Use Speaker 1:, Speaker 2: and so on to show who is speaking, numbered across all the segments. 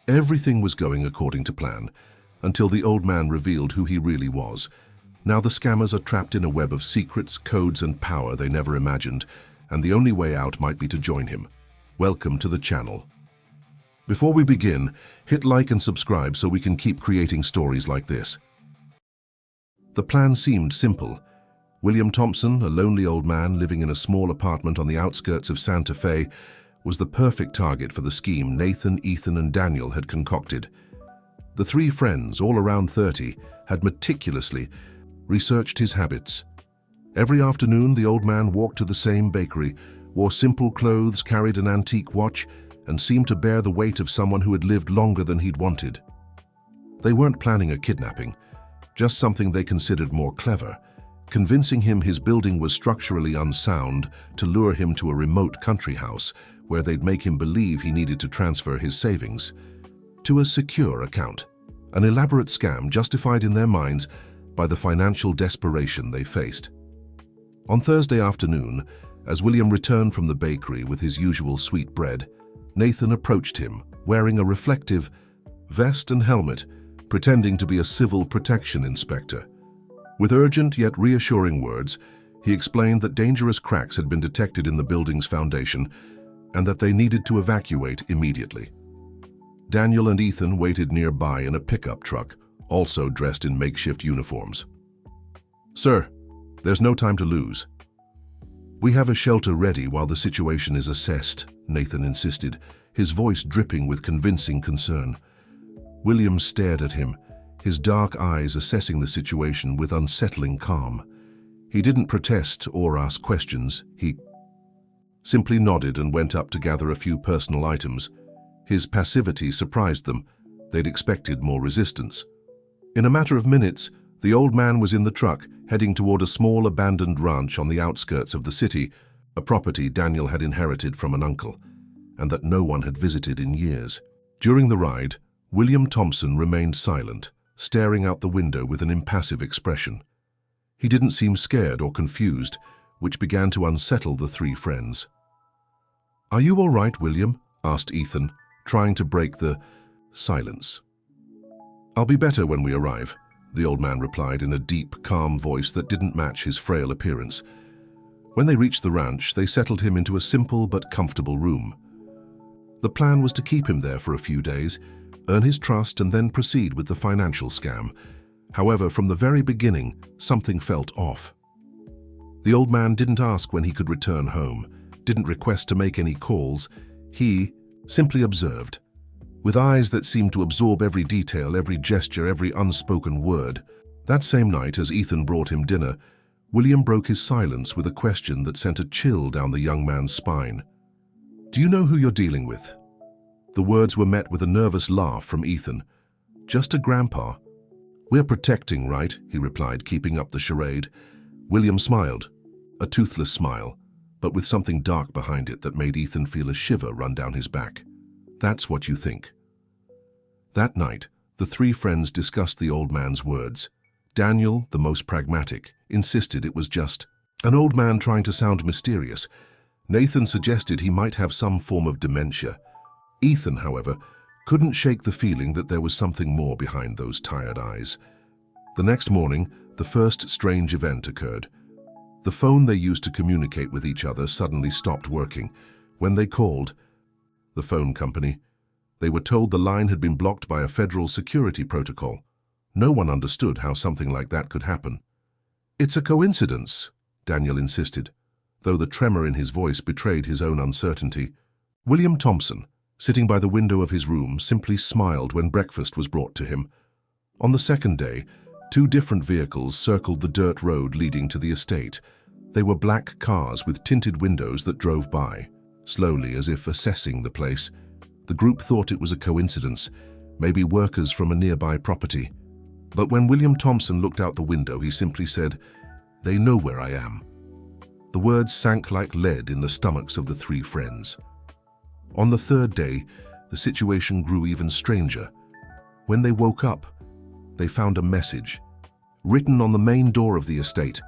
Speaker 1: Everything was going according to plan, until the old man revealed who he really was. Now the scammers are trapped in a web of secrets, codes, and power they never imagined, and the only way out might be to join him. Welcome to the channel. Before we begin, hit like and subscribe so we can keep creating stories like this. The plan seemed simple. William Thompson, a lonely old man living in a small apartment on the outskirts of Santa Fe, was the perfect target for the scheme Nathan, Ethan, and Daniel had concocted. The three friends, all around 30, had meticulously researched his habits. Every afternoon, the old man walked to the same bakery, wore simple clothes, carried an antique watch, and seemed to bear the weight of someone who had lived longer than he'd wanted. They weren't planning a kidnapping, just something they considered more clever, convincing him his building was structurally unsound to lure him to a remote country house where they'd make him believe he needed to transfer his savings to a secure account, an elaborate scam justified in their minds by the financial desperation they faced. On Thursday afternoon, as William returned from the bakery with his usual sweet bread, Nathan approached him, wearing a reflective vest and helmet, pretending to be a civil protection inspector. With urgent yet reassuring words, he explained that dangerous cracks had been detected in the building's foundation and that they needed to evacuate immediately. Daniel and Ethan waited nearby in a pickup truck, also dressed in makeshift uniforms. "Sir, there's no time to lose. We have a shelter ready while the situation is assessed," Nathan insisted, his voice dripping with convincing concern. William stared at him, his dark eyes assessing the situation with unsettling calm. He didn't protest or ask questions. He simply nodded and went up to gather a few personal items. His passivity surprised them. They'd expected more resistance. In a matter of minutes, the old man was in the truck, heading toward a small abandoned ranch on the outskirts of the city, a property Daniel had inherited from an uncle, and that no one had visited in years. During the ride, William Thompson remained silent, staring out the window with an impassive expression. He didn't seem scared or confused, which began to unsettle the three friends. "Are you all right, William?" asked Ethan, trying to break the silence. "I'll be better when we arrive," the old man replied in a deep, calm voice that didn't match his frail appearance. When they reached the ranch, they settled him into a simple but comfortable room. The plan was to keep him there for a few days, earn his trust, and then proceed with the financial scam. However, from the very beginning, something felt off. The old man didn't ask when he could return home, didn't request to make any calls. He simply observed, with eyes that seemed to absorb every detail, every gesture, every unspoken word. That same night, as Ethan brought him dinner, William broke his silence with a question that sent a chill down the young man's spine. "Do you know who you're dealing with?" The words were met with a nervous laugh from Ethan. "Just a grandpa." "We're protecting, right?" he replied, keeping up the charade. William smiled, a toothless smile, but with something dark behind it that made Ethan feel a shiver run down his back. "That's what you think." That night, the three friends discussed the old man's words. Daniel, the most pragmatic, insisted it was just an old man trying to sound mysterious. Nathan suggested he might have some form of dementia. Ethan, however, couldn't shake the feeling that there was something more behind those tired eyes. The next morning, the first strange event occurred. The phone they used to communicate with each other suddenly stopped working. When they called the phone company, they were told the line had been blocked by a federal security protocol. No one understood how something like that could happen. "It's a coincidence," Daniel insisted, though the tremor in his voice betrayed his own uncertainty. William Thompson, sitting by the window of his room, simply smiled when breakfast was brought to him. On the second day, two different vehicles circled the dirt road leading to the estate. They were black cars with tinted windows that drove by, slowly as if assessing the place. The group thought it was a coincidence, maybe workers from a nearby property. But when William Thompson looked out the window, he simply said, "They know where I am." The words sank like lead in the stomachs of the three friends. On the third day, the situation grew even stranger. When they woke up, they found a message, written on the main door of the estate.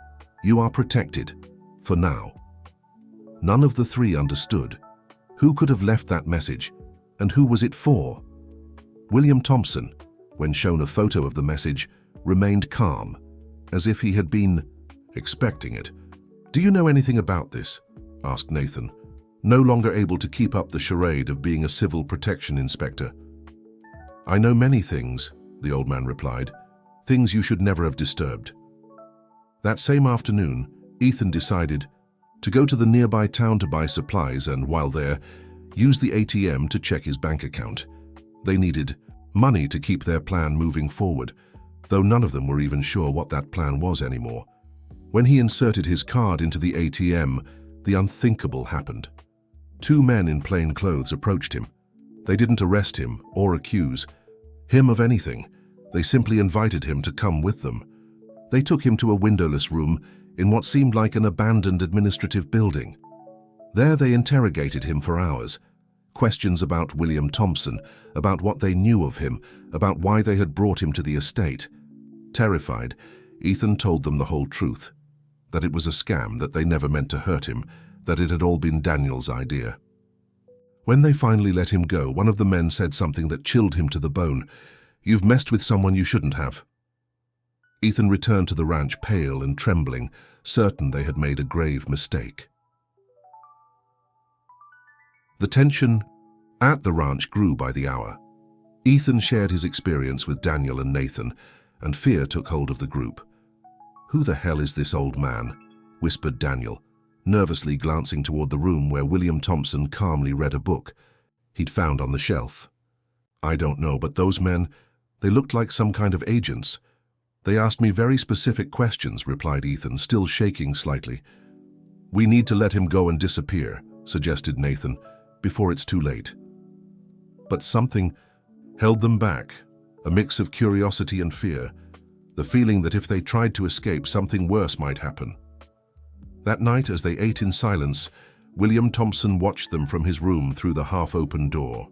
Speaker 1: "You are protected, for now." None of the three understood. Who could have left that message, and who was it for? William Thompson, when shown a photo of the message, remained calm, as if he had been expecting it. "Do you know anything about this?" asked Nathan, no longer able to keep up the charade of being a civil protection inspector. "I know many things," the old man replied, "things you should never have disturbed." That same afternoon, Ethan decided to go to the nearby town to buy supplies and, while there, use the ATM to check his bank account. They needed money to keep their plan moving forward, though none of them were even sure what that plan was anymore. When he inserted his card into the ATM, the unthinkable happened. Two men in plain clothes approached him. They didn't arrest him or accuse him of anything. They simply invited him to come with them. They took him to a windowless room in what seemed like an abandoned administrative building. There they interrogated him for hours. Questions about William Thompson, about what they knew of him, about why they had brought him to the estate. Terrified, Ethan told them the whole truth. That it was a scam, that they never meant to hurt him, that it had all been Daniel's idea. When they finally let him go, one of the men said something that chilled him to the bone. "You've messed with someone you shouldn't have." Ethan returned to the ranch pale and trembling, certain they had made a grave mistake. The tension at the ranch grew by the hour. Ethan shared his experience with Daniel and Nathan, and fear took hold of the group. "Who the hell is this old man?" whispered Daniel, nervously glancing toward the room where William Thompson calmly read a book he'd found on the shelf. "I don't know, but those men, they looked like some kind of agents. They asked me very specific questions," replied Ethan, still shaking slightly. "We need to let him go and disappear," suggested Nathan, "before it's too late." But something held them back, a mix of curiosity and fear, the feeling that if they tried to escape, something worse might happen. That night, as they ate in silence, William Thompson watched them from his room through the half-open door.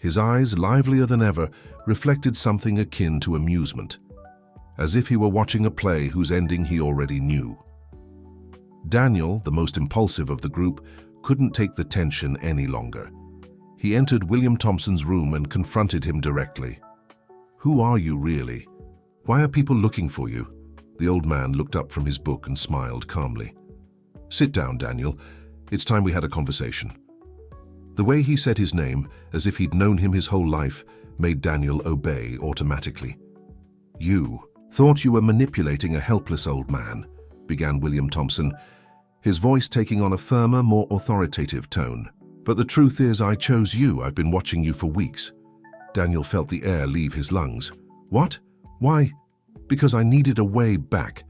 Speaker 1: His eyes, livelier than ever, reflected something akin to amusement, as if he were watching a play whose ending he already knew. Daniel, the most impulsive of the group, couldn't take the tension any longer. He entered William Thompson's room and confronted him directly. "Who are you, really? Why are people looking for you?" The old man looked up from his book and smiled calmly. "Sit down, Daniel. It's time we had a conversation." The way he said his name, as if he'd known him his whole life, made Daniel obey automatically. "You thought you were manipulating a helpless old man," began William Thompson, his voice taking on a firmer, more authoritative tone. "But the truth is, I chose you. I've been watching you for weeks." Daniel felt the air leave his lungs. "What? Why?" "Because I needed a way back.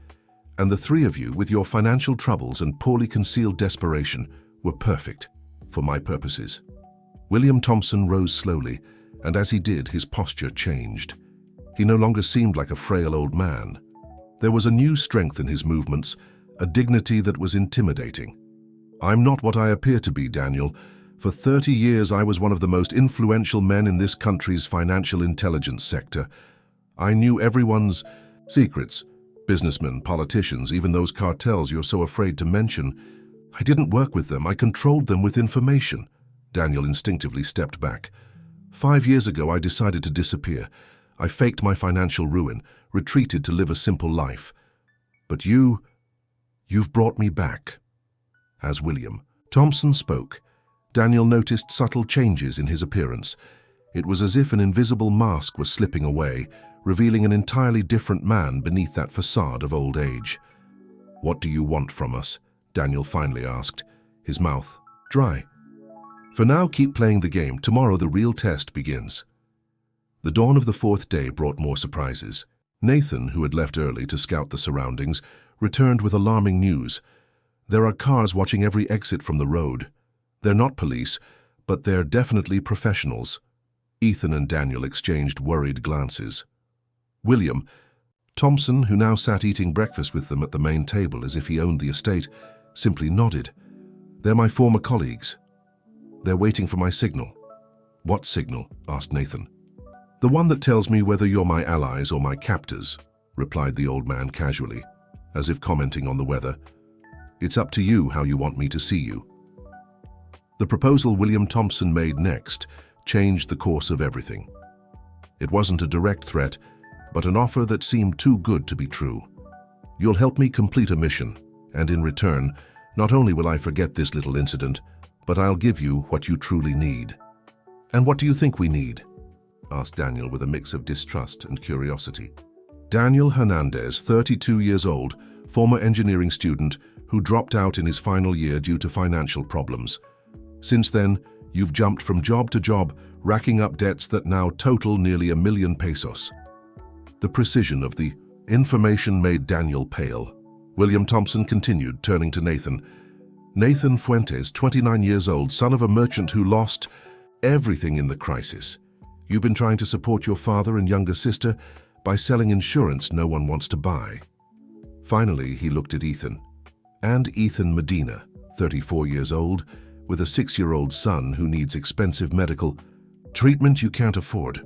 Speaker 1: And the three of you, with your financial troubles and poorly concealed desperation, were perfect for my purposes." William Thompson rose slowly, and as he did, his posture changed. He no longer seemed like a frail old man. There was a new strength in his movements, a dignity that was intimidating. "I'm not what I appear to be, Daniel. For 30 years, I was one of the most influential men in this country's financial intelligence sector. I knew everyone's secrets, businessmen, politicians, even those cartels you're so afraid to mention. I didn't work with them, I controlled them with information." Daniel instinctively stepped back. 5 years ago, I decided to disappear. I faked my financial ruin, retreated to live a simple life. But you've brought me back." As William Thompson spoke, Daniel noticed subtle changes in his appearance. It was as if an invisible mask was slipping away, revealing an entirely different man beneath that facade of old age. "What do you want from us?" Daniel finally asked, his mouth dry. "For now, keep playing the game. Tomorrow the real test begins." The dawn of the fourth day brought more surprises. Nathan, who had left early to scout the surroundings, returned with alarming news. "There are cars watching every exit from the road. They're not police, but they're definitely professionals." Ethan and Daniel exchanged worried glances. William Thompson, who now sat eating breakfast with them at the main table as if he owned the estate, simply nodded. "They're my former colleagues. They're waiting for my signal." "What signal?" asked Nathan. "The one that tells me whether you're my allies or my captors," replied the old man casually, as if commenting on the weather. "It's up to you how you want me to see you." The proposal William Thompson made next changed the course of everything. It wasn't a direct threat, but an offer that seemed too good to be true. You'll help me complete a mission, and in return, not only will I forget this little incident, but I'll give you what you truly need. And what do you think we need? Asked Daniel with a mix of distrust and curiosity. Daniel Hernandez, 32 years old, former engineering student who dropped out in his final year due to financial problems. Since then, you've jumped from job to job, racking up debts that now total nearly $1 million pesos. The precision of the information made Daniel pale. William Thompson continued, turning to Nathan. Nathan Fuentes, 29 years old, son of a merchant who lost everything in the crisis. You've been trying to support your father and younger sister by selling insurance no one wants to buy. Finally, he looked at Ethan. And Ethan Medina, 34 years old, with a 6-year-old son who needs expensive medical treatment you can't afford.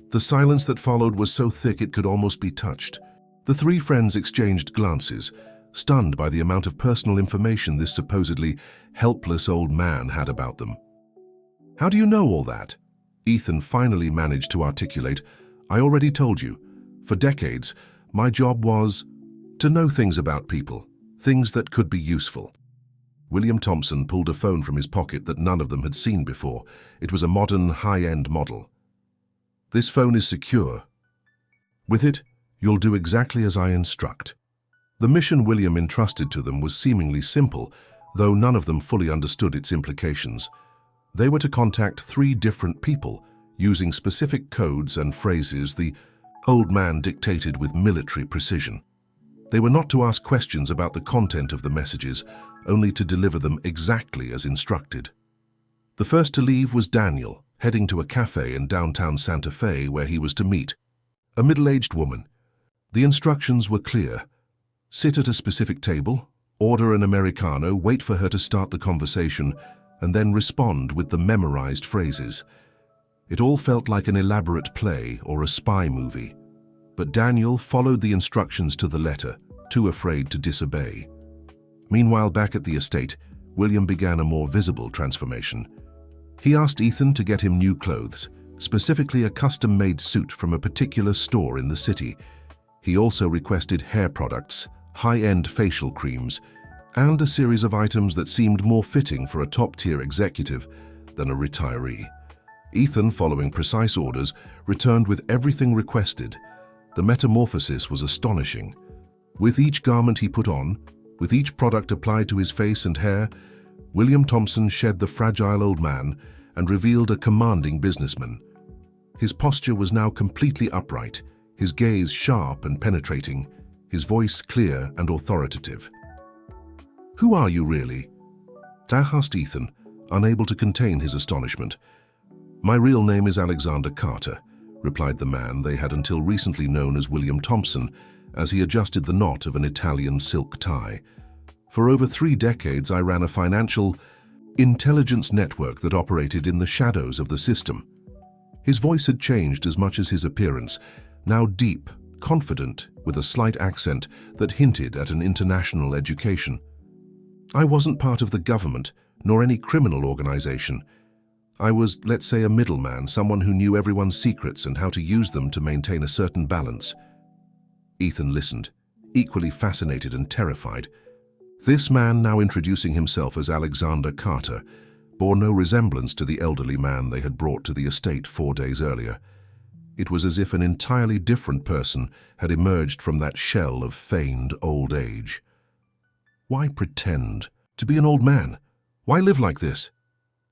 Speaker 1: The silence that followed was so thick it could almost be touched. The three friends exchanged glances, stunned by the amount of personal information this supposedly helpless old man had about them. How do you know all that? Ethan finally managed to articulate. I already told you. For decades, my job was to know things about people, things that could be useful. William Thompson pulled a phone from his pocket that none of them had seen before. It was a modern, high-end model. This phone is secure. With it, you'll do exactly as I instruct. The mission William entrusted to them was seemingly simple, though none of them fully understood its implications. They were to contact 3 different people, using specific codes and phrases the old man dictated with military precision. They were not to ask questions about the content of the messages, only to deliver them exactly as instructed. The first to leave was Daniel, heading to a cafe in downtown Santa Fe where he was to meet a middle-aged woman. The instructions were clear. Sit at a specific table, order an Americano, wait for her to start the conversation, and then respond with the memorized phrases. It all felt like an elaborate play or a spy movie. But Daniel followed the instructions to the letter, too afraid to disobey. Meanwhile, back at the estate, William began a more visible transformation. He asked Ethan to get him new clothes, specifically a custom-made suit from a particular store in the city. He also requested hair products, high-end facial creams, and a series of items that seemed more fitting for a top-tier executive than a retiree. Ethan, following precise orders, returned with everything requested. The metamorphosis was astonishing. With each garment he put on, with each product applied to his face and hair, William Thompson shed the fragile old man and revealed a commanding businessman. His posture was now completely upright, his gaze sharp and penetrating, his voice clear and authoritative. Who are you really? asked Ethan, unable to contain his astonishment. My real name is Alexander Carter, replied the man they had until recently known as William Thompson, as he adjusted the knot of an Italian silk tie. For over 3 decades, I ran a financial intelligence network that operated in the shadows of the system. His voice had changed as much as his appearance, now deep, confident, with a slight accent that hinted at an international education. I wasn't part of the government, nor any criminal organization. I was, let's say, a middleman, someone who knew everyone's secrets and how to use them to maintain a certain balance. Ethan listened, equally fascinated and terrified. This man, now introducing himself as Alexander Carter, bore no resemblance to the elderly man they had brought to the estate 4 days earlier. It was as if an entirely different person had emerged from that shell of feigned old age. Why pretend to be an old man? Why live like this?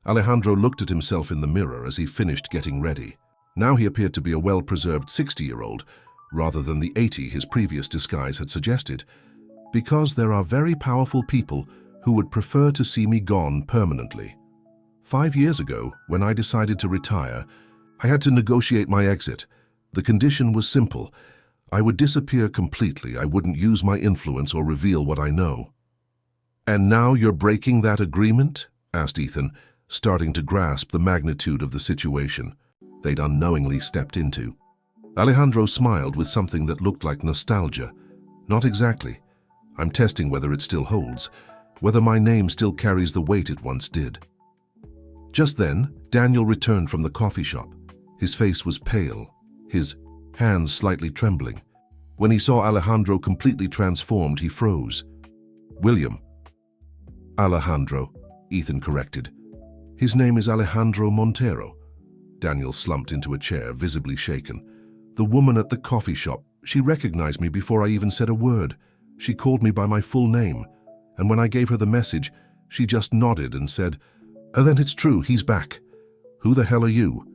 Speaker 1: Alejandro looked at himself in the mirror as he finished getting ready. Now he appeared to be a well-preserved 60-year-old, rather than the 80 his previous disguise had suggested. Because there are very powerful people who would prefer to see me gone permanently. 5 years ago, when I decided to retire, I had to negotiate my exit. The condition was simple. I would disappear completely. I wouldn't use my influence or reveal what I know. And now you're breaking that agreement? Asked Ethan, starting to grasp the magnitude of the situation they'd unknowingly stepped into. Alejandro smiled with something that looked like nostalgia. Not exactly. I'm testing whether it still holds, whether my name still carries the weight it once did. Just then, Daniel returned from the coffee shop. His face was pale, his hands slightly trembling. When he saw Alejandro completely transformed, he froze. "William." "Alejandro," Ethan corrected. "His name is Alejandro Montero." Daniel slumped into a chair, visibly shaken. "The woman at the coffee shop, she recognized me before I even said a word. She called me by my full name, and when I gave her the message, she just nodded and said, 'Oh, then it's true, he's back. Who the hell are you?'"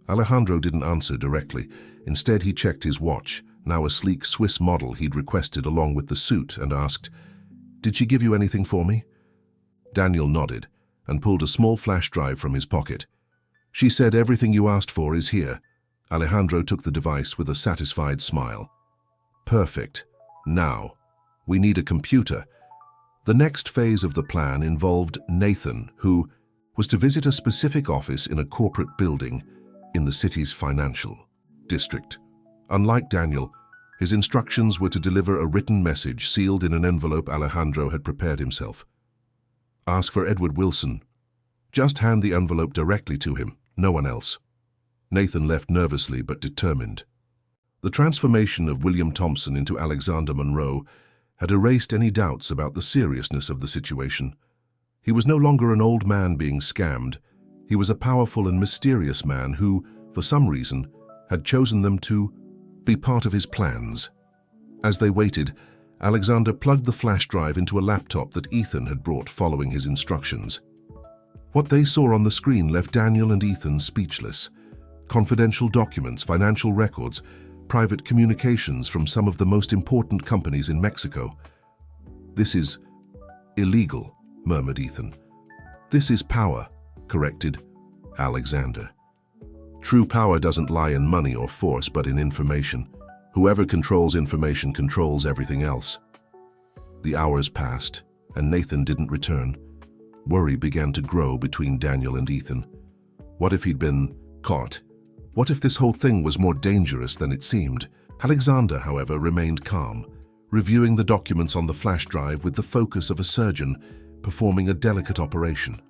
Speaker 1: Alejandro didn't answer directly. Instead, he checked his watch, now a sleek Swiss model he'd requested along with the suit, and asked, "Did she give you anything for me?" Daniel nodded and pulled a small flash drive from his pocket. "She said everything you asked for is here." Alejandro took the device with a satisfied smile. "Perfect. Now, we need a computer." The next phase of the plan involved Nathan, who was to visit a specific office in a corporate building in the city's financial district. Unlike Daniel, his instructions were to deliver a written message sealed in an envelope Alejandro had prepared himself. "Ask for Edward Wilson. Just hand the envelope directly to him, no one else." Nathan left nervously but determined. The transformation of William Thompson into Alexander Monroe had erased any doubts about the seriousness of the situation. He was no longer an old man being scammed. He was a powerful and mysterious man who, for some reason, had chosen them to be part of his plans. As they waited, Alexander plugged the flash drive into a laptop that Ethan had brought following his instructions. What they saw on the screen left Daniel and Ethan speechless. Confidential documents, financial records, private communications from some of the most important companies in Mexico. "This is illegal," murmured Ethan. "This is power," corrected Alexander. "True power doesn't lie in money or force, but in information. Whoever controls information controls everything else." The hours passed, and Nathan didn't return. Worry began to grow between Daniel and Ethan. What if he'd been caught? What if this whole thing was more dangerous than it seemed? Alexander, however, remained calm, reviewing the documents on the flash drive with the focus of a surgeon performing a delicate operation.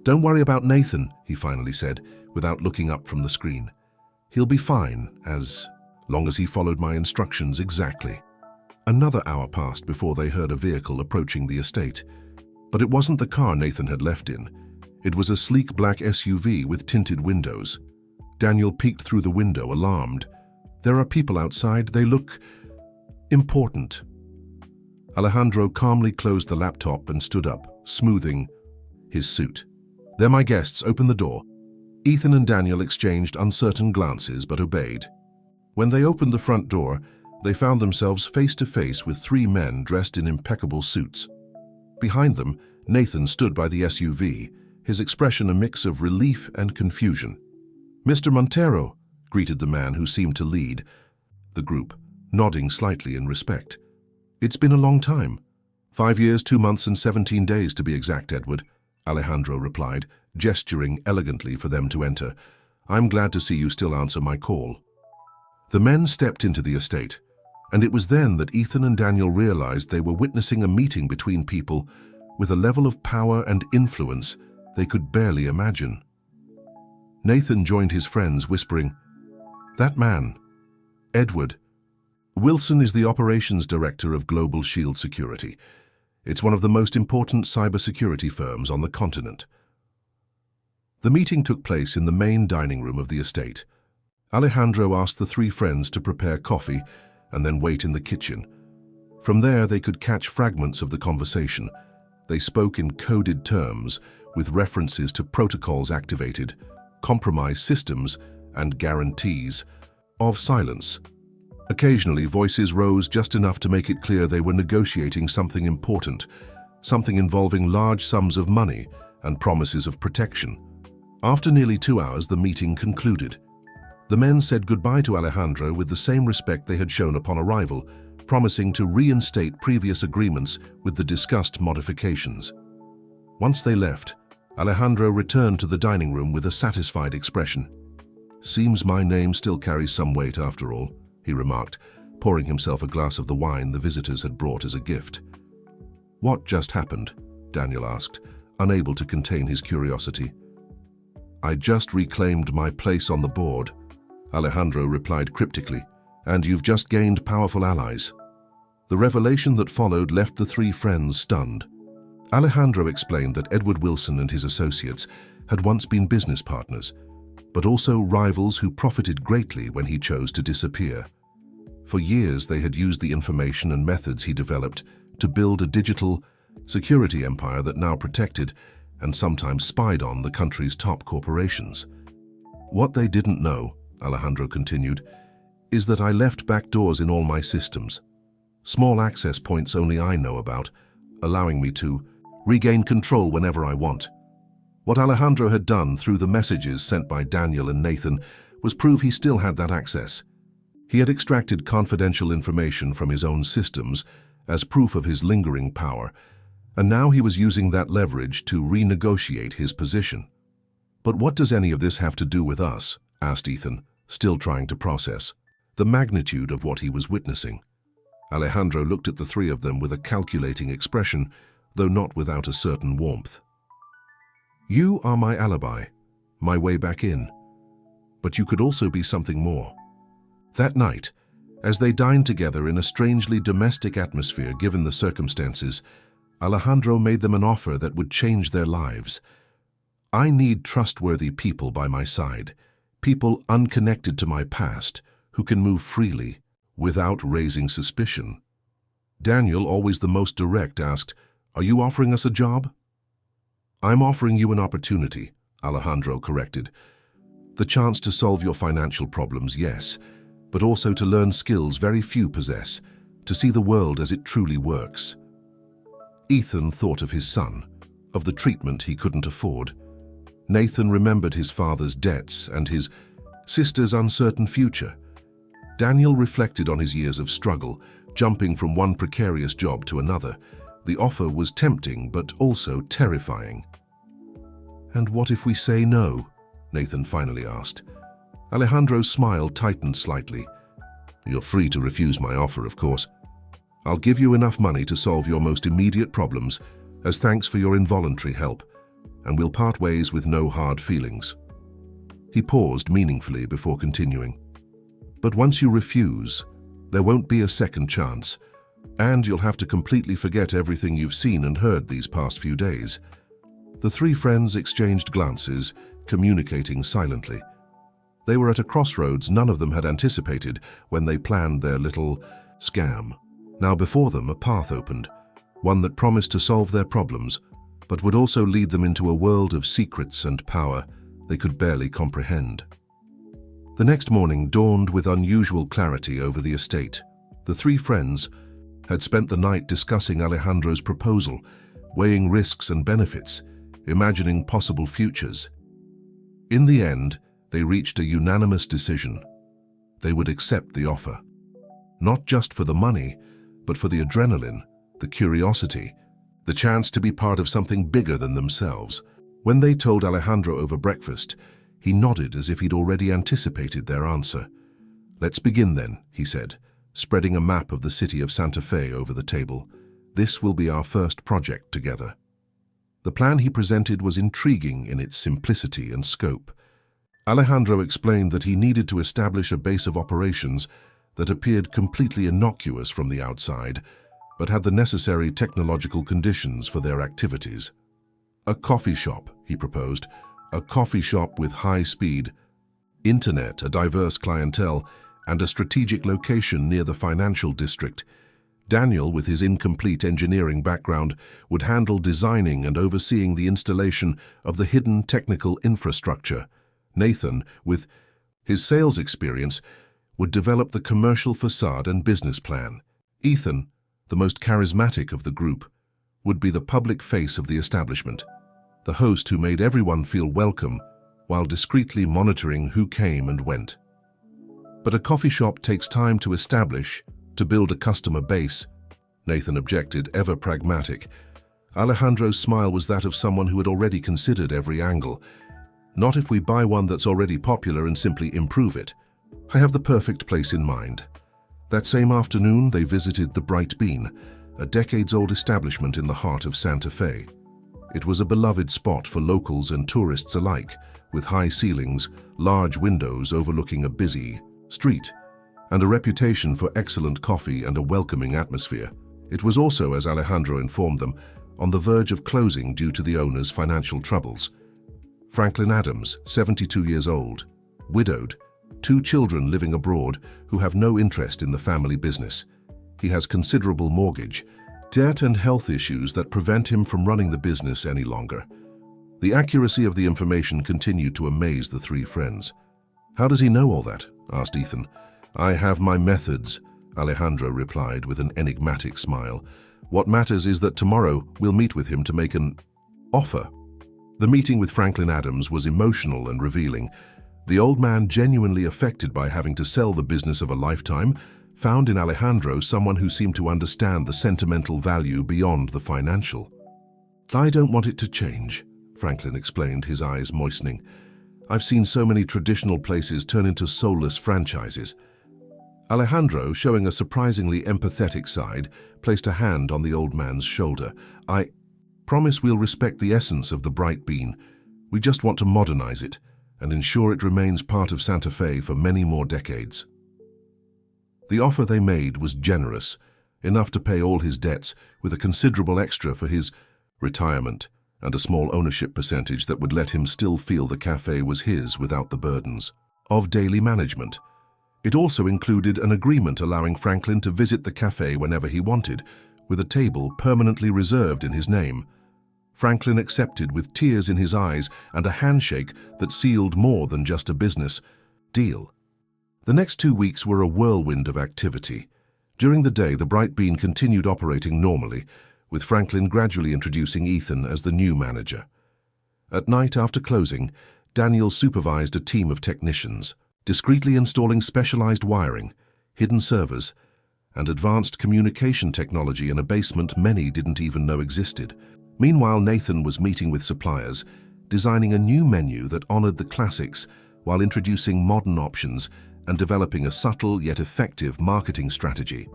Speaker 1: "Don't worry about Nathan," he finally said, without looking up from the screen. "He'll be fine, as long as he followed my instructions exactly." Another hour passed before they heard a vehicle approaching the estate. But it wasn't the car Nathan had left in. It was a sleek black SUV with tinted windows. Daniel peeked through the window, alarmed. "There are people outside. They look important." Alejandro calmly closed the laptop and stood up, smoothing his suit. "They're my guests. Open the door." Ethan and Daniel exchanged uncertain glances but obeyed. When they opened the front door, they found themselves face to face with three men dressed in impeccable suits. Behind them, Nathan stood by the SUV, his expression a mix of relief and confusion. "Mr. Montero," greeted the man who seemed to lead the group, nodding slightly in respect. "It's been a long time. 5 years, 2 months, and 17 days to be exact, Edward," Alejandro replied, gesturing elegantly for them to enter. "I'm glad to see you still answer my call." The men stepped into the estate, and it was then that Ethan and Daniel realized they were witnessing a meeting between people with a level of power and influence they could barely imagine. Nathan joined his friends, whispering, "That man, Edward Wilson, is the operations director of Global Shield Security. It's one of the most important cybersecurity firms on the continent." The meeting took place in the main dining room of the estate. Alejandro asked the three friends to prepare coffee and then wait in the kitchen. From there, they could catch fragments of the conversation. They spoke in coded terms, with references to protocols activated, compromised systems, and guarantees of silence. Occasionally, voices rose just enough to make it clear they were negotiating something important, something involving large sums of money and promises of protection. After nearly 2 hours, the meeting concluded. The men said goodbye to Alejandro with the same respect they had shown upon arrival, promising to reinstate previous agreements with the discussed modifications. Once they left, Alejandro returned to the dining room with a satisfied expression. "Seems my name still carries some weight after all," he remarked, pouring himself a glass of the wine the visitors had brought as a gift. "What just happened?" Daniel asked, unable to contain his curiosity. "I just reclaimed my place on the board," Alejandro replied cryptically, "and you've just gained powerful allies." The revelation that followed left the three friends stunned. Alejandro explained that Edward Wilson and his associates had once been business partners, but also rivals who profited greatly when he chose to disappear. For years, they had used the information and methods he developed to build a digital security empire that now protected and sometimes spied on the country's top corporations. "What they didn't know," Alejandro continued, "is that I left back doors in all my systems. Small access points only I know about, allowing me to regain control whenever I want." What Alejandro had done through the messages sent by Daniel and Nathan was prove he still had that access. He had extracted confidential information from his own systems as proof of his lingering power, and now he was using that leverage to renegotiate his position. "But what does any of this have to do with us?" asked Ethan, still trying to process the magnitude of what he was witnessing. Alejandro looked at the three of them with a calculating expression, though not without a certain warmth. "You are my alibi, my way back in. But you could also be something more." That night, as they dined together in a strangely domestic atmosphere given the circumstances, Alejandro made them an offer that would change their lives. "I need trustworthy people by my side, people unconnected to my past, who can move freely, without raising suspicion." Daniel, always the most direct, asked, "Are you offering us a job?" "I'm offering you an opportunity," Alejandro corrected. "The chance to solve your financial problems, yes, but also to learn skills very few possess, to see the world as it truly works." Ethan thought of his son, of the treatment he couldn't afford. Nathan remembered his father's debts and his sister's uncertain future. Daniel reflected on his years of struggle, jumping from one precarious job to another. The offer was tempting, but also terrifying. "And what if we say no?" Nathan finally asked. Alejandro's smile tightened slightly. "You're free to refuse my offer, of course. I'll give you enough money to solve your most immediate problems as thanks for your involuntary help, and we'll part ways with no hard feelings." He paused meaningfully before continuing. "But once you refuse, there won't be a second chance, and you'll have to completely forget everything you've seen and heard these past few days." The three friends exchanged glances, communicating silently. They were at a crossroads none of them had anticipated when they planned their little scam. Now before them a path opened, one that promised to solve their problems, but would also lead them into a world of secrets and power they could barely comprehend. The next morning dawned with unusual clarity over the estate. The three friends had spent the night discussing Alejandro's proposal, weighing risks and benefits, imagining possible futures. In the end, they reached a unanimous decision. They would accept the offer. Not just for the money, but for the adrenaline, the curiosity, the chance to be part of something bigger than themselves. When they told Alejandro over breakfast, he nodded as if he'd already anticipated their answer. "Let's begin then," he said, spreading a map of the city of Santa Fe over the table. "This will be our first project together." The plan he presented was intriguing in its simplicity and scope. Alejandro explained that he needed to establish a base of operations that appeared completely innocuous from the outside, but had the necessary technological conditions for their activities. "A coffee shop," he proposed, "a coffee shop with high-speed internet, a diverse clientele, and a strategic location near the financial district. Daniel, with his incomplete engineering background, would handle designing and overseeing the installation of the hidden technical infrastructure. Nathan, with his sales experience, would develop the commercial facade and business plan. Ethan, the most charismatic of the group, would be the public face of the establishment, the host who made everyone feel welcome while discreetly monitoring who came and went. "But a coffee shop takes time to establish, to build a customer base," Nathan objected, ever pragmatic. Alejandro's smile was that of someone who had already considered every angle. "Not if we buy one that's already popular and simply improve it. I have the perfect place in mind." That same afternoon, they visited the Bright Bean, a decades-old establishment in the heart of Santa Fe. It was a beloved spot for locals and tourists alike, with high ceilings, large windows overlooking a busy street, and a reputation for excellent coffee and a welcoming atmosphere. It was also, as Alejandro informed them, on the verge of closing due to the owner's financial troubles. Franklin Adams, 72 years old, widowed, 2 children living abroad who have no interest in the family business. He has considerable mortgage, debt and health issues that prevent him from running the business any longer. The accuracy of the information continued to amaze the 3 friends. "How does he know all that?" asked Ethan. "I have my methods," Alejandro replied with an enigmatic smile. "What matters is that tomorrow we'll meet with him to make an offer." The meeting with Franklin Adams was emotional and revealing. The old man, genuinely affected by having to sell the business of a lifetime, found in Alejandro someone who seemed to understand the sentimental value beyond the financial. "I don't want it to change," Franklin explained, his eyes moistening. "I've seen so many traditional places turn into soulless franchises." Alejandro, showing a surprisingly empathetic side, placed a hand on the old man's shoulder. "I promise we'll respect the essence of the Bright Bean. We just want to modernize it and ensure it remains part of Santa Fe for many more decades." The offer they made was generous, enough to pay all his debts, with a considerable extra for his retirement and a small ownership percentage that would let him still feel the cafe was his without the burdens of daily management. It also included an agreement allowing Franklin to visit the cafe whenever he wanted, with a table permanently reserved in his name. Franklin accepted with tears in his eyes and a handshake that sealed more than just a business deal. The next 2 weeks were a whirlwind of activity. During the day, the Bright Bean continued operating normally, with Franklin gradually introducing Ethan as the new manager. At night, after closing, Daniel supervised a team of technicians, discreetly installing specialized wiring, hidden servers, and advanced communication technology in a basement many didn't even know existed. Meanwhile, Nathan was meeting with suppliers, designing a new menu that honored the classics while introducing modern options and developing a subtle yet effective marketing strategy.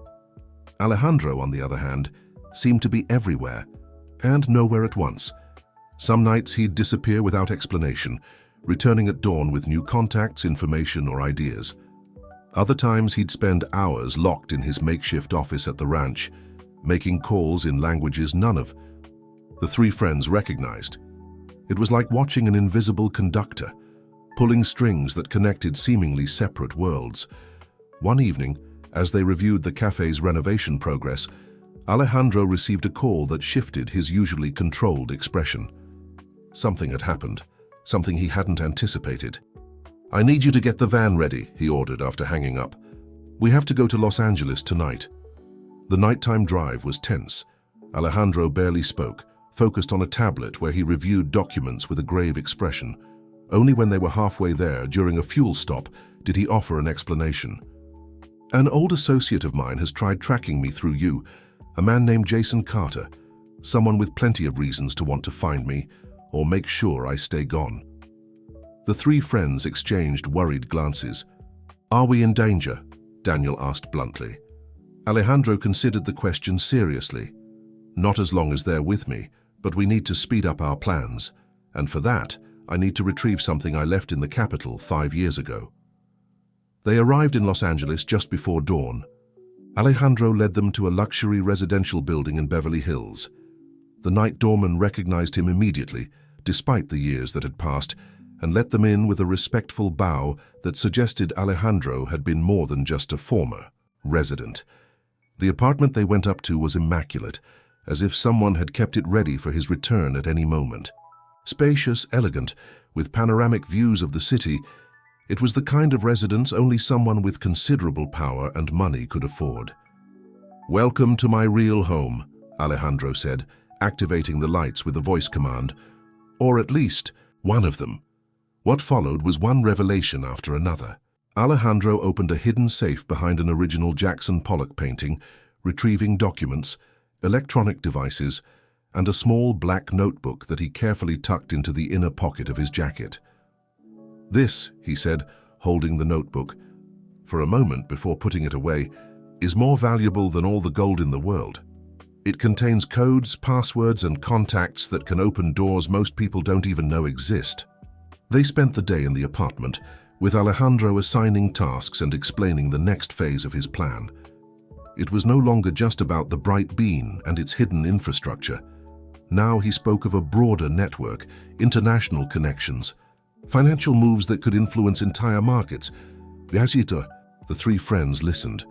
Speaker 1: Alejandro, on the other hand, seemed to be everywhere and nowhere at once. Some nights he'd disappear without explanation, returning at dawn with new contacts, information, or ideas. Other times he'd spend hours locked in his makeshift office at the ranch, making calls in languages none of the 3 friends recognized. It was like watching an invisible conductor, pulling strings that connected seemingly separate worlds. One evening, as they reviewed the cafe's renovation progress, Alejandro received a call that shifted his usually controlled expression. Something had happened, something he hadn't anticipated. "I need you to get the van ready," he ordered after hanging up. "We have to go to Los Angeles tonight." The nighttime drive was tense. Alejandro barely spoke, focused on a tablet where he reviewed documents with a grave expression. Only when they were halfway there, during a fuel stop, did he offer an explanation. "An old associate of mine has tried tracking me through you, a man named Jason Carter, someone with plenty of reasons to want to find me or make sure I stay gone." The 3 friends exchanged worried glances. "Are we in danger?" Daniel asked bluntly. Alejandro considered the question seriously. "Not as long as they're with me, but we need to speed up our plans, and for that, I need to retrieve something I left in the capital 5 years ago." They arrived in Los Angeles just before dawn. Alejandro led them to a luxury residential building in Beverly Hills. The night doorman recognized him immediately, despite the years that had passed, and let them in with a respectful bow that suggested Alejandro had been more than just a former resident. The apartment they went up to was immaculate, as if someone had kept it ready for his return at any moment. Spacious, elegant, with panoramic views of the city, it was the kind of residence only someone with considerable power and money could afford. "Welcome to my real home," Alejandro said, activating the lights with a voice command. Or at least, one of them. What followed was one revelation after another. Alejandro opened a hidden safe behind an original Jackson Pollock painting, retrieving documents, electronic devices, and a small black notebook that he carefully tucked into the inner pocket of his jacket. "This," he said, holding the notebook, for a moment before putting it away, "is more valuable than all the gold in the world. It contains codes, passwords, and contacts that can open doors most people don't even know exist." They spent the day in the apartment, with Alejandro assigning tasks and explaining the next phase of his plan. It was no longer just about the Bright Bean and its hidden infrastructure. Now he spoke of a broader network, international connections, financial moves that could influence entire markets. The three friends listened,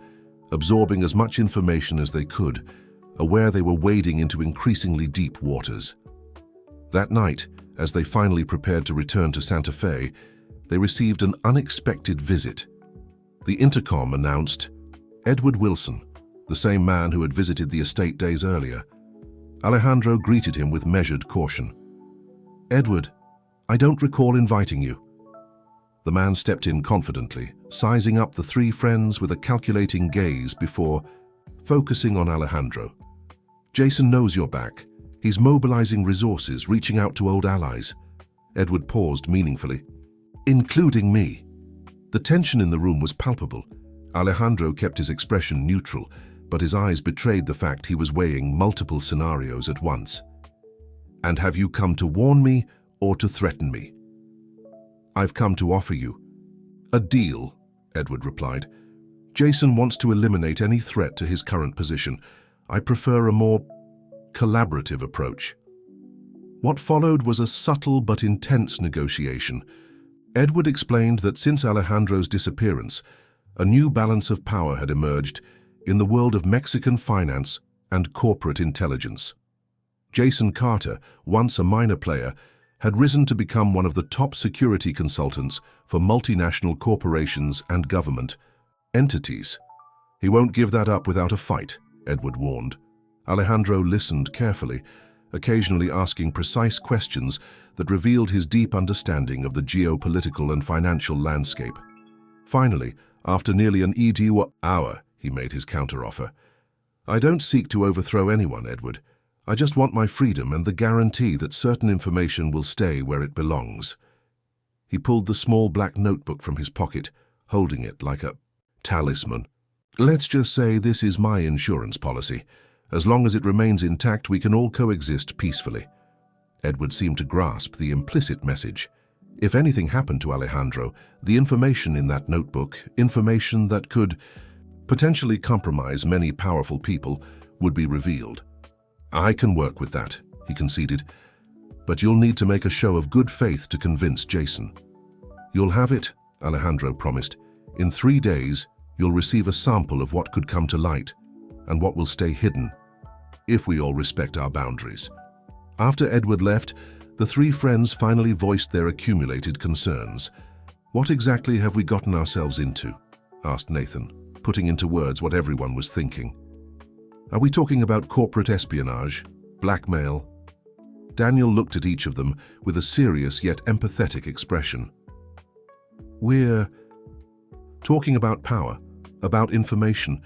Speaker 1: absorbing as much information as they could, aware they were wading into increasingly deep waters. That night, as they finally prepared to return to Santa Fe, they received an unexpected visit. The intercom announced Edward Wilson, the same man who had visited the estate days earlier. Alejandro greeted him with measured caution. "Edward, I don't recall inviting you." The man stepped in confidently, sizing up the three friends with a calculating gaze before focusing on Alejandro. "Jason knows you're back. He's mobilizing resources, reaching out to old allies." Edward paused meaningfully. "Including me." The tension in the room was palpable. Alejandro kept his expression neutral, but his eyes betrayed the fact he was weighing multiple scenarios at once. "And have you come to warn me or to threaten me?" "I've come to offer you a deal," Edward replied. "Jason wants to eliminate any threat to his current position. I prefer a more collaborative approach." What followed was a subtle but intense negotiation. Edward explained that since Alejandro's disappearance, a new balance of power had emerged in the world of Mexican finance and corporate intelligence. Jason Carter, once a minor player, had risen to become one of the top security consultants for multinational corporations and government entities. "He won't give that up without a fight," Edward warned. Alejandro listened carefully, occasionally asking precise questions that revealed his deep understanding of the geopolitical and financial landscape. Finally, after nearly an hour, he made his counteroffer. "I don't seek to overthrow anyone, Edward. I just want my freedom and the guarantee that certain information will stay where it belongs." He pulled the small black notebook from his pocket, holding it like a talisman. "Let's just say this is my insurance policy. As long as it remains intact, we can all coexist peacefully." Edward seemed to grasp the implicit message. If anything happened to Alejandro, the information in that notebook, information that could potentially compromise many powerful people, would be revealed. "I can work with that," he conceded, "but you'll need to make a show of good faith to convince Jason." "You'll have it," Alejandro promised. "In 3 days, you'll receive a sample of what could come to light and what will stay hidden, if we all respect our boundaries." After Edward left, the three friends finally voiced their accumulated concerns. "What exactly have we gotten ourselves into?" asked Nathan, putting into words what everyone was thinking. "Are we talking about corporate espionage, blackmail?" Daniel looked at each of them with a serious yet empathetic expression. "We're talking about power, about information,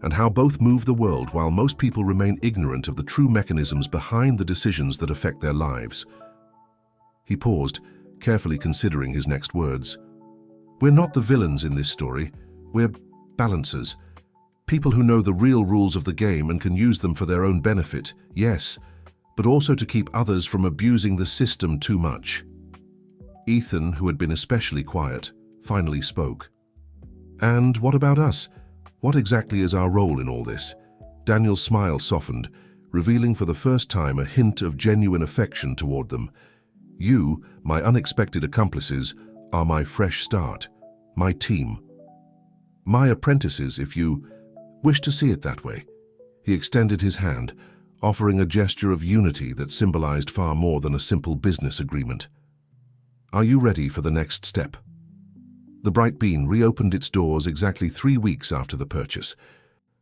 Speaker 1: and how both move the world while most people remain ignorant of the true mechanisms behind the decisions that affect their lives." He paused, carefully considering his next words. "We're not the villains in this story. We're balancers. People who know the real rules of the game and can use them for their own benefit, yes, but also to keep others from abusing the system too much." Ethan, who had been especially quiet, finally spoke. "And what about us? What exactly is our role in all this?" Daniel's smile softened, revealing for the first time a hint of genuine affection toward them. "You, my unexpected accomplices, are my fresh start, my team. My apprentices, if you wish to see it that way." He extended his hand, offering a gesture of unity that symbolized far more than a simple business agreement. "Are you ready for the next step?" The Bright Bean reopened its doors exactly 3 weeks after the purchase.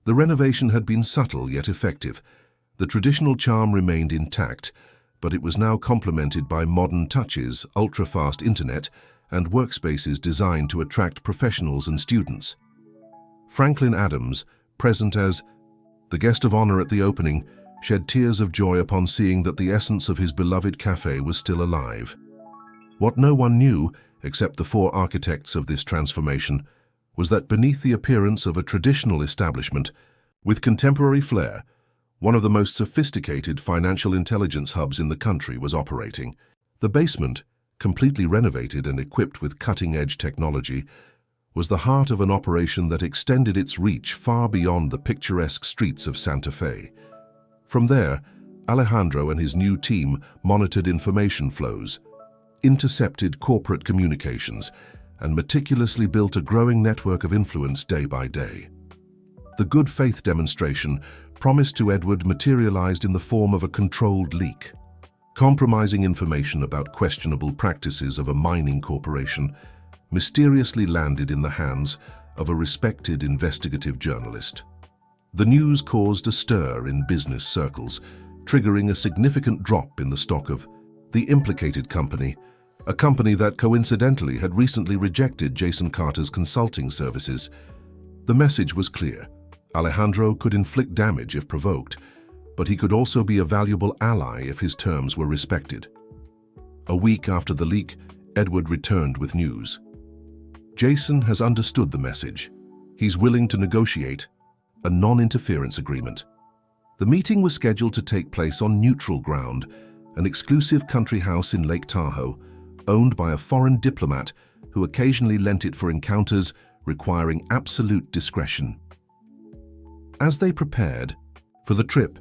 Speaker 1: The renovation had been subtle yet effective. The traditional charm remained intact, but it was now complemented by modern touches, ultra-fast internet, and workspaces designed to attract professionals and students. Franklin Adams, present as the guest of honor at the opening, shed tears of joy upon seeing that the essence of his beloved cafe was still alive. What no one knew, except the 4 architects of this transformation, was that beneath the appearance of a traditional establishment, with contemporary flair, one of the most sophisticated financial intelligence hubs in the country was operating. The basement, completely renovated and equipped with cutting-edge technology, was the heart of an operation that extended its reach far beyond the picturesque streets of Santa Fe. From there, Alejandro and his new team monitored information flows, intercepted corporate communications, and meticulously built a growing network of influence day by day. The good faith demonstration promised to Edward materialized in the form of a controlled leak. Compromising information about questionable practices of a mining corporation mysteriously landed in the hands of a respected investigative journalist. The news caused a stir in business circles, triggering a significant drop in the stock of the implicated company, a company that coincidentally had recently rejected Jason Carter's consulting services. The message was clear. Alejandro could inflict damage if provoked, but he could also be a valuable ally if his terms were respected. A week after the leak, Edward returned with news. Jason has understood the message. He's willing to negotiate a non-interference agreement. The meeting was scheduled to take place on neutral ground, an exclusive country house in Lake Tahoe, owned by a foreign diplomat who occasionally lent it for encounters requiring absolute discretion. As they prepared for the trip,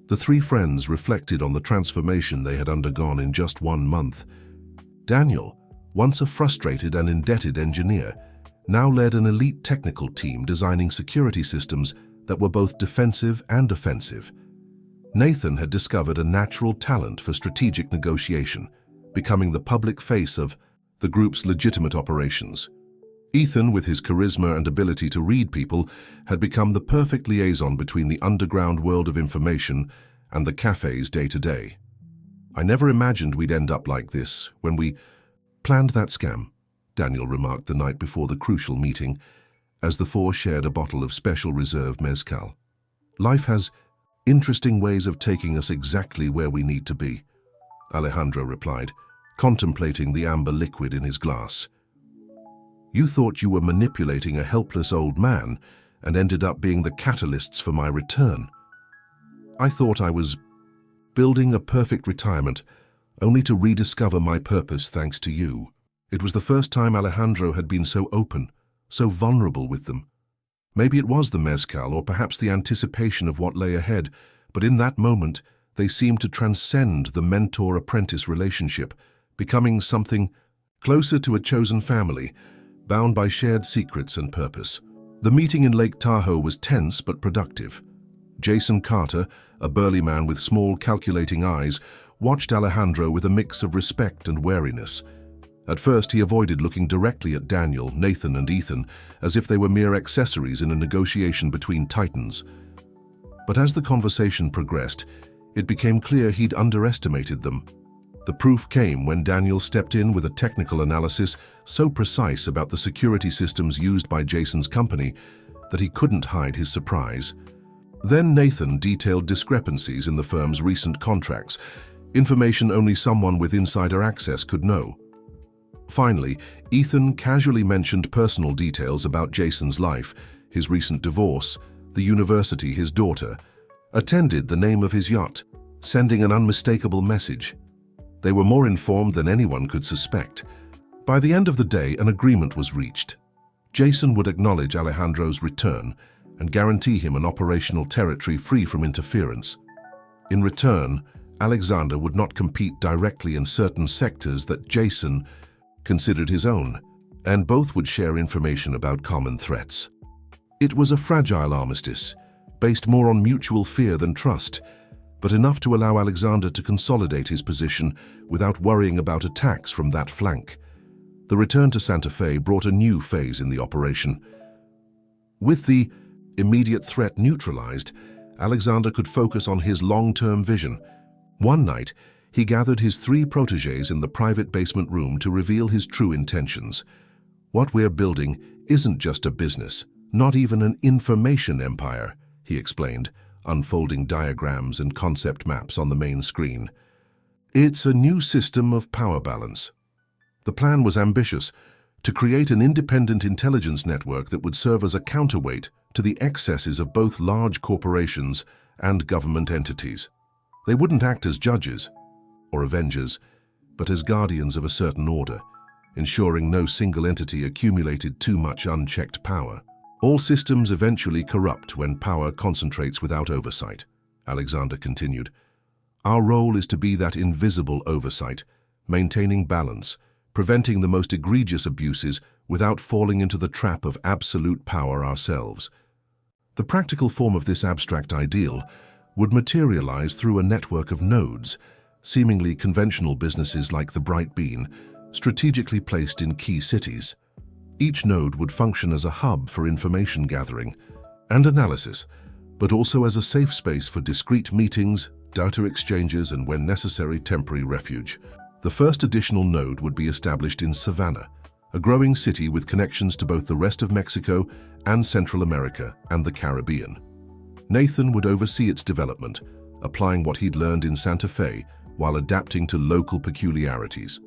Speaker 1: the three friends reflected on the transformation they had undergone in just 1 month. Daniel, once a frustrated and indebted engineer, now led an elite technical team designing security systems that were both defensive and offensive. Nathan had discovered a natural talent for strategic negotiation, becoming the public face of the group's legitimate operations. Ethan, with his charisma and ability to read people, had become the perfect liaison between the underground world of information and the cafe's day-to-day. "I never imagined we'd end up like this when we planned that scam," Daniel remarked the night before the crucial meeting, as the four shared a bottle of special reserve mezcal. "Life has interesting ways of taking us exactly where we need to be," Alejandro replied, contemplating the amber liquid in his glass. "You thought you were manipulating a helpless old man and ended up being the catalysts for my return. I thought I was building a perfect retirement, only to rediscover my purpose thanks to you." It was the first time Alejandro had been so open, so vulnerable with them. Maybe it was the mezcal or perhaps the anticipation of what lay ahead, but in that moment they seemed to transcend the mentor-apprentice relationship, becoming something closer to a chosen family, bound by shared secrets and purpose. The meeting in Lake Tahoe was tense but productive. Jason Carter, a burly man with small, calculating eyes, watched Alejandro with a mix of respect and wariness. At first, he avoided looking directly at Daniel, Nathan, and Ethan, as if they were mere accessories in a negotiation between titans. But as the conversation progressed, it became clear he'd underestimated them. The proof came when Daniel stepped in with a technical analysis so precise about the security systems used by Jason's company that he couldn't hide his surprise. Then Nathan detailed discrepancies in the firm's recent contracts, information only someone with insider access could know. Finally, Ethan casually mentioned personal details about Jason's life, his recent divorce, the university his daughter attended, the name of his yacht, sending an unmistakable message. They were more informed than anyone could suspect. By the end of the day, an agreement was reached. Jason would acknowledge Alejandro's return and guarantee him an operational territory free from interference. In return, Alexander would not compete directly in certain sectors that Jason considered his own, and both would share information about common threats. It was a fragile armistice, based more on mutual fear than trust, but enough to allow Alexander to consolidate his position without worrying about attacks from that flank. The return to Santa Fe brought a new phase in the operation. With the immediate threat neutralized, Alexander could focus on his long-term vision. One night, he gathered his 3 protégés in the private basement room to reveal his true intentions. "What we're building isn't just a business, not even an information empire," he explained, unfolding diagrams and concept maps on the main screen. "It's a new system of power balance." The plan was ambitious, to create an independent intelligence network that would serve as a counterweight to the excesses of both large corporations and government entities. They wouldn't act as judges or avengers, but as guardians of a certain order, ensuring no single entity accumulated too much unchecked power. All systems eventually corrupt when power concentrates without oversight, Alexander continued. Our role is to be that invisible oversight, maintaining balance, preventing the most egregious abuses without falling into the trap of absolute power ourselves. The practical form of this abstract ideal would materialize through a network of nodes, seemingly conventional businesses like the Bright Bean, strategically placed in key cities. Each node would function as a hub for information gathering and analysis, but also as a safe space for discrete meetings, data exchanges, and, when necessary, temporary refuge. The first additional node would be established in Savannah, a growing city with connections to both the rest of Mexico and Central America and the Caribbean. Nathan would oversee its development, applying what he'd learned in Santa Fe while adapting to local peculiarities.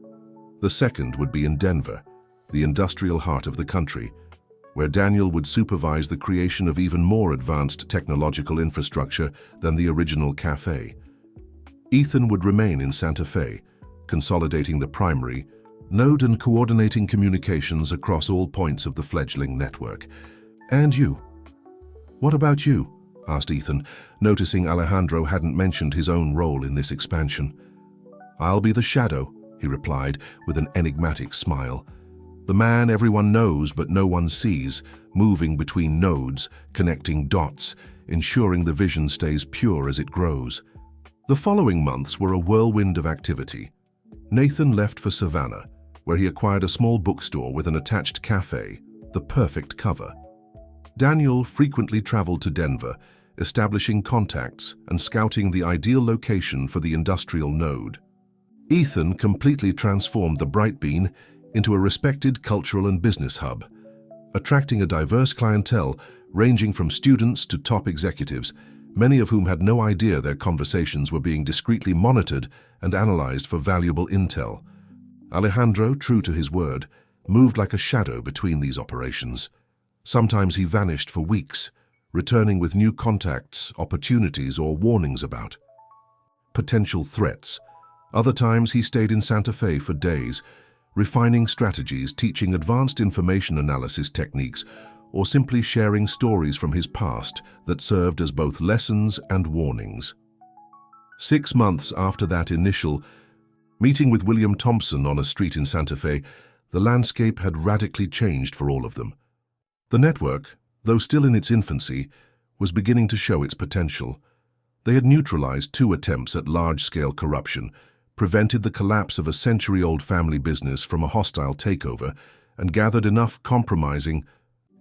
Speaker 1: The second would be in Denver, the industrial heart of the country, where Daniel would supervise the creation of even more advanced technological infrastructure than the original cafe. Ethan would remain in Santa Fe, consolidating the primary node and coordinating communications across all points of the fledgling network. And you? What about you? Asked Ethan, noticing Alejandro hadn't mentioned his own role in this expansion. I'll be the shadow, he replied with an enigmatic smile. The man everyone knows but no one sees, moving between nodes, connecting dots, ensuring the vision stays pure as it grows. The following months were a whirlwind of activity. Nathan left for Savannah, where he acquired a small bookstore with an attached cafe, the perfect cover. Daniel frequently traveled to Denver, establishing contacts and scouting the ideal location for the industrial node. Ethan completely transformed the Bright Bean into a respected cultural and business hub, attracting a diverse clientele ranging from students to top executives, many of whom had no idea their conversations were being discreetly monitored and analyzed for valuable intel. Alejandro, true to his word, moved like a shadow between these operations. Sometimes he vanished for weeks, returning with new contacts, opportunities, or warnings about potential threats. Other times he stayed in Santa Fe for days, refining strategies, teaching advanced information analysis techniques, or simply sharing stories from his past that served as both lessons and warnings. 6 months after that initial meeting with William Thompson on a street in Santa Fe, the landscape had radically changed for all of them. The network, though still in its infancy, was beginning to show its potential. They had neutralized 2 attempts at large-scale corruption, prevented the collapse of a century-old family business from a hostile takeover, and gathered enough compromising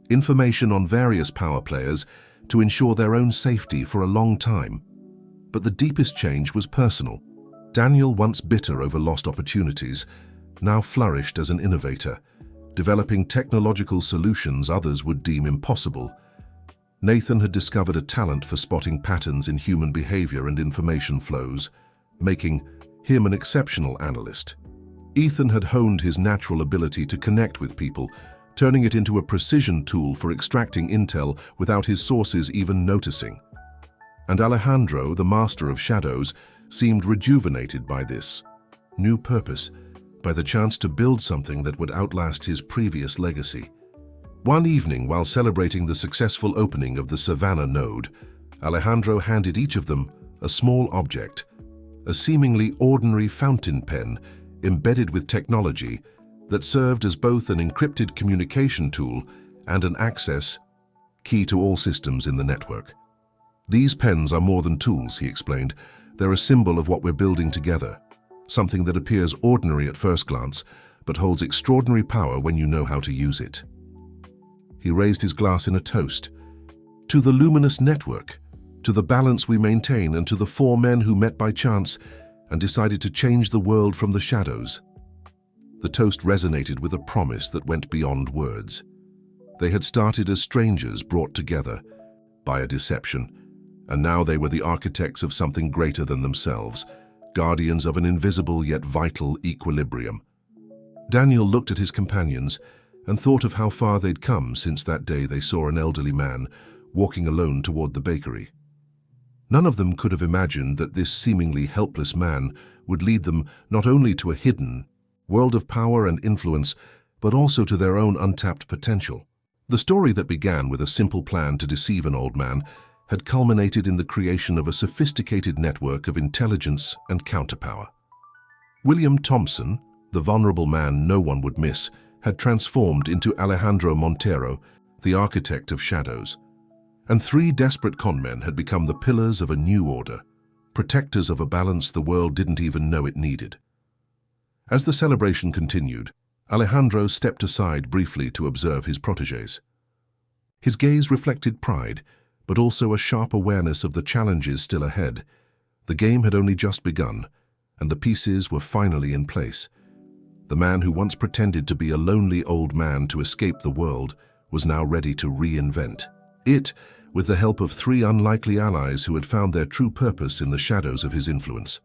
Speaker 1: information on various power players to ensure their own safety for a long time. But the deepest change was personal. Daniel, once bitter over lost opportunities, now flourished as an innovator, developing technological solutions others would deem impossible. Nathan had discovered a talent for spotting patterns in human behavior and information flows, making him an exceptional analyst. Ethan had honed his natural ability to connect with people, turning it into a precision tool for extracting intel without his sources even noticing. And Alejandro, the master of shadows, seemed rejuvenated by this new purpose, by the chance to build something that would outlast his previous legacy. One evening, while celebrating the successful opening of the Savannah node, Alejandro handed each of them a small object, a seemingly ordinary fountain pen embedded with technology that served as both an encrypted communication tool and an access key to all systems in the network. These pens are more than tools, he explained. They're a symbol of what we're building together, something that appears ordinary at first glance, but holds extraordinary power when you know how to use it. He raised his glass in a toast. To the luminous network, to the balance we maintain, and to the 4 men who met by chance and decided to change the world from the shadows. The toast resonated with a promise that went beyond words. They had started as strangers brought together by a deception, and now they were the architects of something greater than themselves, guardians of an invisible yet vital equilibrium. Daniel looked at his companions and thought of how far they'd come since that day they saw an elderly man walking alone toward the bakery. None of them could have imagined that this seemingly helpless man would lead them not only to a hidden world of power and influence, but also to their own untapped potential. The story that began with a simple plan to deceive an old man had culminated in the creation of a sophisticated network of intelligence and counterpower. William Thompson, the vulnerable man no one would miss, had transformed into Alejandro Montero, the architect of shadows. And three desperate conmen had become the pillars of a new order, protectors of a balance the world didn't even know it needed. As the celebration continued, Alejandro stepped aside briefly to observe his protégés. His gaze reflected pride, but also a sharp awareness of the challenges still ahead. The game had only just begun, and the pieces were finally in place. The man who once pretended to be a lonely old man to escape the world was now ready to reinvent it, with the help of three unlikely allies who had found their true purpose in the shadows of his influence.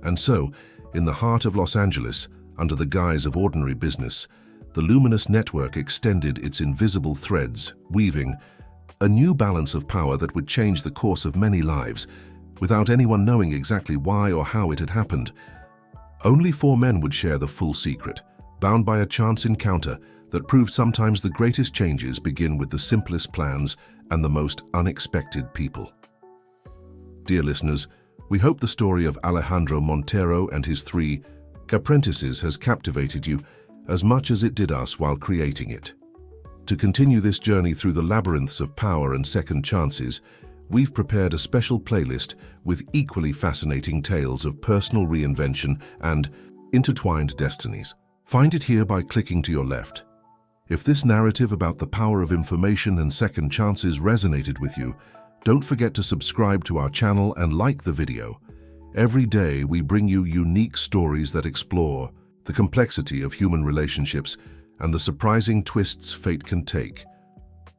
Speaker 1: And so, in the heart of Los Angeles, under the guise of ordinary business, the luminous network extended its invisible threads, weaving a new balance of power that would change the course of many lives, without anyone knowing exactly why or how it had happened. Only four men would share the full secret, bound by a chance encounter that proved sometimes the greatest changes begin with the simplest plans and the most unexpected people. Dear listeners, we hope the story of Alejandro Montero and his three apprentices has captivated you as much as it did us while creating it. To continue this journey through the labyrinths of power and second chances, we've prepared a special playlist with equally fascinating tales of personal reinvention and intertwined destinies. Find it here by clicking to your left. If this narrative about the power of information and second chances resonated with you, don't forget to subscribe to our channel and like the video. Every day we bring you unique stories that explore the complexity of human relationships and the surprising twists fate can take.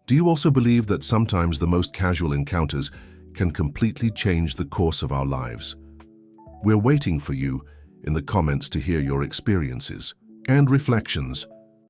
Speaker 1: Do you also believe that sometimes the most casual encounters can completely change the course of our lives? We're waiting for you in the comments to hear your experiences and reflections.